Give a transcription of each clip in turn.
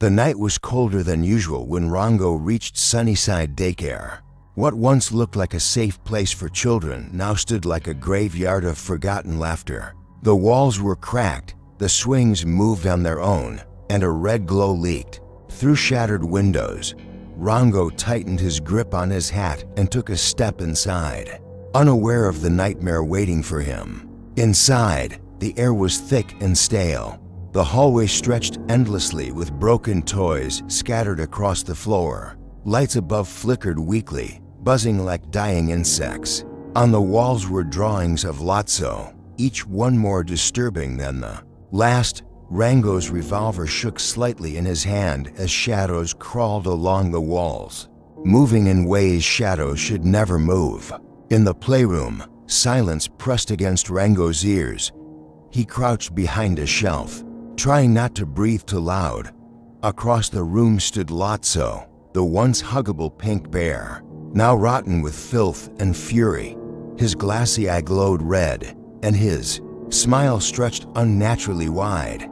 The night was colder than usual when Rango reached Sunnyside Daycare. What once looked like a safe place for children now stood like a graveyard of forgotten laughter. The walls were cracked, the swings moved on their own, and a red glow leaked. Through shattered windows, Rango tightened his grip on his hat and took a step inside, unaware of the nightmare waiting for him. Inside, the air was thick and stale. The hallway stretched endlessly with broken toys scattered across the floor. Lights above flickered weakly, buzzing like dying insects. On the walls were drawings of Lotso, each one more disturbing than the last. Rango's revolver shook slightly in his hand as shadows crawled along the walls, moving in ways shadows should never move. In the playroom, silence pressed against Rango's ears. He crouched behind a shelf, trying not to breathe too loud. Across the room stood Lotso, the once huggable pink bear, now rotten with filth and fury. His glassy eye glowed red, and his smile stretched unnaturally wide.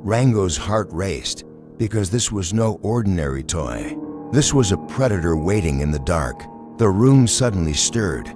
Rango's heart raced, because this was no ordinary toy. This was a predator waiting in the dark. The room suddenly stirred.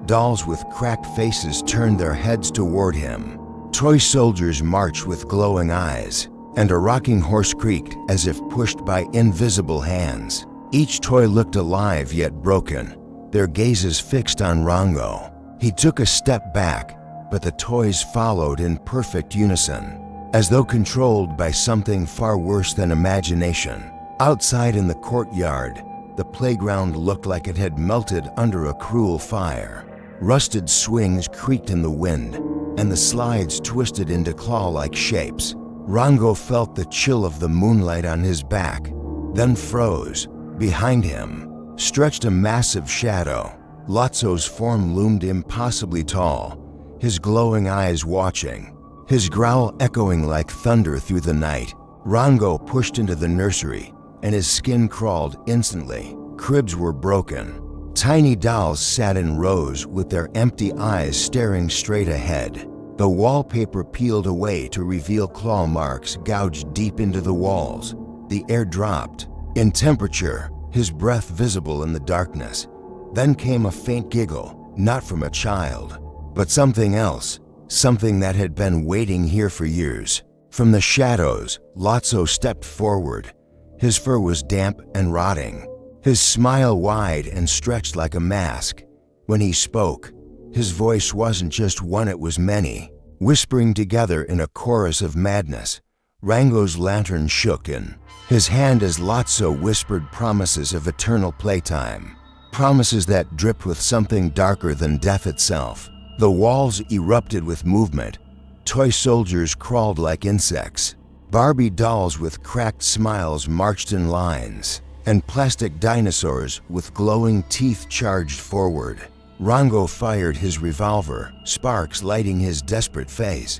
Dolls with cracked faces turned their heads toward him. Toy soldiers marched with glowing eyes, and a rocking horse creaked as if pushed by invisible hands. Each toy looked alive yet broken, their gazes fixed on Rango. He took a step back, but the toys followed in perfect unison, as though controlled by something far worse than imagination. Outside in the courtyard, the playground looked like it had melted under a cruel fire. Rusted swings creaked in the wind, and the slides twisted into claw-like shapes. Rango felt the chill of the moonlight on his back, then froze. Behind him stretched a massive shadow. Lotso's form loomed impossibly tall, his glowing eyes watching, his growl echoing like thunder through the night. Rango pushed into the nursery, and his skin crawled instantly. Cribs were broken. Tiny dolls sat in rows with their empty eyes staring straight ahead. The wallpaper peeled away to reveal claw marks gouged deep into the walls. The air dropped in temperature, his breath visible in the darkness. Then came a faint giggle, not from a child, but something else, something that had been waiting here for years. From the shadows, Lotso stepped forward. His fur was damp and rotting, his smile wide and stretched like a mask. When he spoke, his voice wasn't just one, it was many, whispering together in a chorus of madness. Rango's lantern shook in his hand as Lotso whispered promises of eternal playtime, promises that dripped with something darker than death itself. The walls erupted with movement. Toy soldiers crawled like insects. Barbie dolls with cracked smiles marched in lines, and plastic dinosaurs with glowing teeth charged forward. Rango fired his revolver, sparks lighting his desperate face.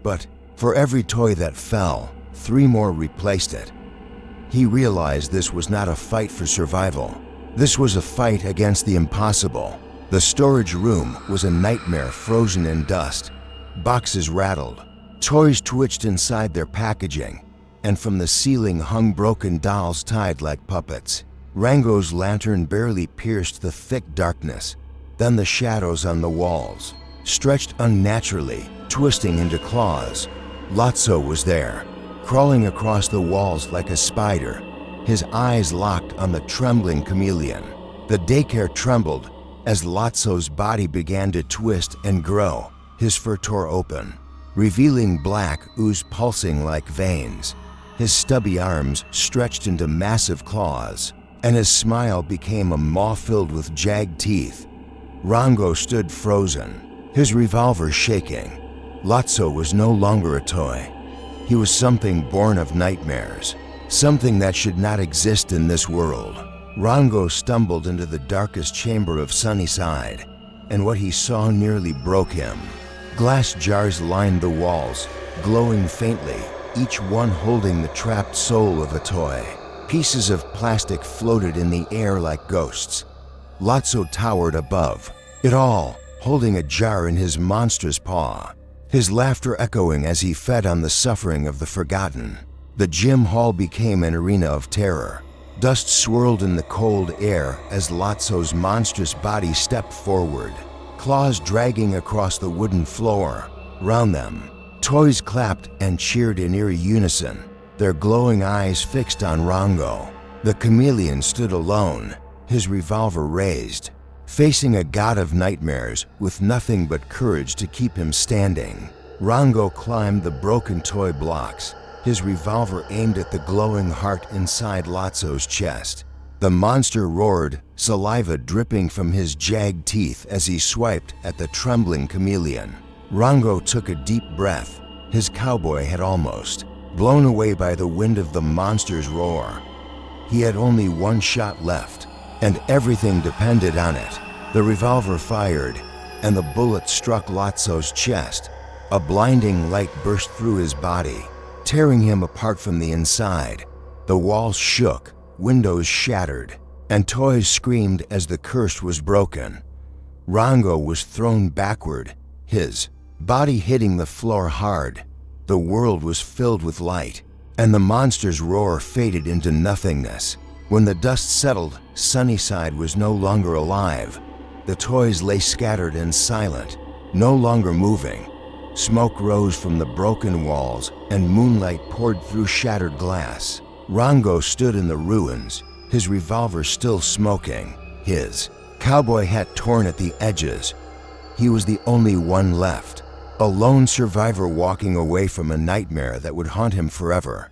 But for every toy that fell, 3 more replaced it. He realized this was not a fight for survival. This was a fight against the impossible. The storage room was a nightmare frozen in dust. Boxes rattled. Toys twitched inside their packaging, and from the ceiling hung broken dolls tied like puppets. Rango's lantern barely pierced the thick darkness. Then the shadows on the walls stretched unnaturally, twisting into claws. Lotso was there, crawling across the walls like a spider, his eyes locked on the trembling chameleon. The daycare trembled as Lotso's body began to twist and grow. His fur tore open, revealing black ooze pulsing like veins. His stubby arms stretched into massive claws, and his smile became a maw filled with jagged teeth. Rango stood frozen, his revolver shaking. Lotso was no longer a toy. He was something born of nightmares, something that should not exist in this world. Rango stumbled into the darkest chamber of Sunnyside, and what he saw nearly broke him. Glass jars lined the walls, glowing faintly, each one holding the trapped soul of a toy. Pieces of plastic floated in the air like ghosts. Lotso towered above it all, holding a jar in his monstrous paw, his laughter echoing as he fed on the suffering of the forgotten. The gym hall became an arena of terror. Dust swirled in the cold air as Lotso's monstrous body stepped forward, claws dragging across the wooden floor. Round them, toys clapped and cheered in eerie unison, their glowing eyes fixed on Rango. The chameleon stood alone, his revolver raised, facing a god of nightmares with nothing but courage to keep him standing. Rango climbed the broken toy blocks, his revolver aimed at the glowing heart inside Lotso's chest. The monster roared, saliva dripping from his jagged teeth as he swiped at the trembling chameleon. Rango took a deep breath. His cowboy had almost blown away by the wind of the monster's roar. He had only one shot left, and everything depended on it. The revolver fired, and the bullet struck Lotso's chest. A blinding light burst through his body, tearing him apart from the inside. The walls shook, windows shattered, and toys screamed as the curse was broken. Rango was thrown backward, his body hitting the floor hard. The world was filled with light, and the monster's roar faded into nothingness. When the dust settled, Sunnyside was no longer alive. The toys lay scattered and silent, no longer moving. Smoke rose from the broken walls, and moonlight poured through shattered glass. Rango stood in the ruins, his revolver still smoking, his cowboy hat torn at the edges. He was the only one left, a lone survivor walking away from a nightmare that would haunt him forever.